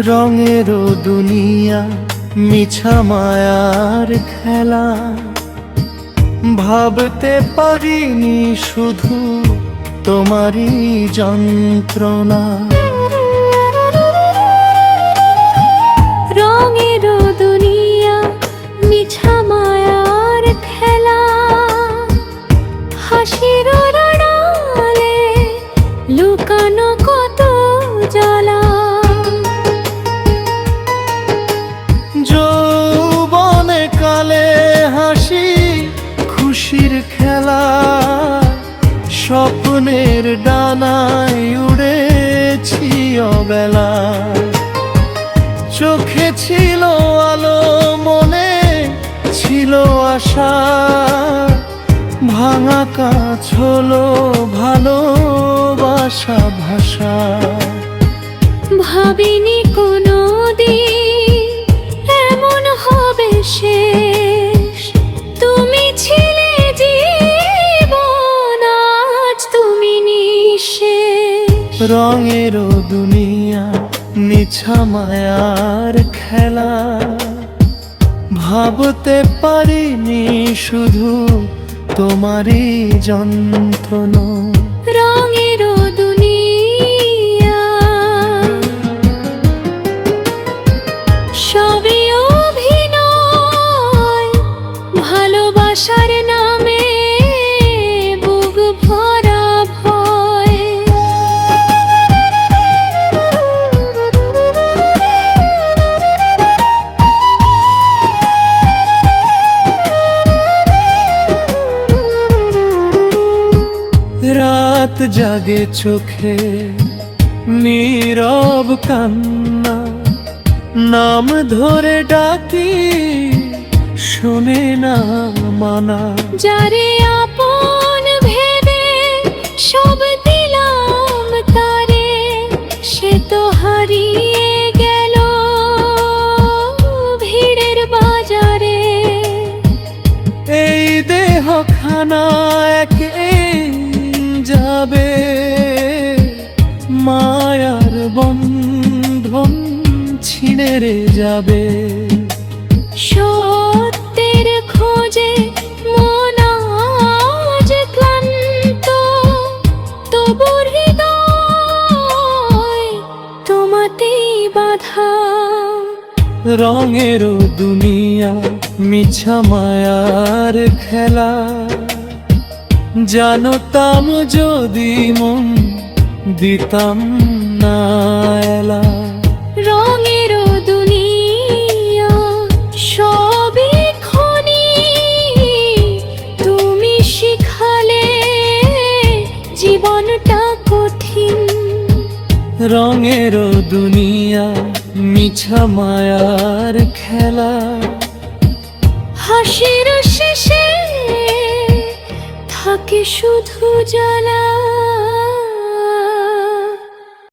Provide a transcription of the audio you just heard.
রঙেরও দুনিয়া মিছা মায়ার খেলা, ভাবতে পারিনি শুধু তোমারই যন্ত্রণা। রঙেরও দুনিয়া মিছা মায়ার খেলা, হাসির আড়ালে লুকানো কত জ্বালা। যৌবনে কালে হাসি খুশির খেলা, স্বপ্নের ডানায় উড়েছি অবেলা। চোখে ছিল আলো, মনে ছিল আশা, ভাঙা কাঁচ হলো ভালোবাসা ভাষা। ভাবিনি কোনোদিন এমন হবে শেষ, তুমি ছিলে জীবন, আজ তুমি নিঃশেষ। রঙেরও দুনিয়া মিছা মায়ার খেলা, ভাবতে পারিনি শুধু তোমারই যন্ত্রণা। রঙেরও দুনিয়া সবই অভিনয়, ভালোবাসার নামে বুক ভরা ভয়। রাত জাগে চোখে নীরব কান্না, নাম ধরে ডাকি শোনে না মানা। যারে আপন ভেবে সব দিলাম তারে, সে তো হারিয়ে গেল ভিড়ের বাজারে। এই দেহ খানা একে যাবে, মায়ার বন্ধন ছিঁড়ে রে যাবে। সত্যের খোঁজে মন আজ ক্লান্ত, তবু হৃদয় তোমাতেই বাঁধা। রঙেরও দুনিয়া মিছা মায়ার খেলা, জানতাম যদি মন দিতাম না এলা। রঙেরও দুনিয়া সবই খনি, তুমি শিখালে জীবনটা কঠিন। রঙেরও দুনিয়া মিছা মায়ার খেলা, হাসির শেষে থাকে শুধু জ্বালা।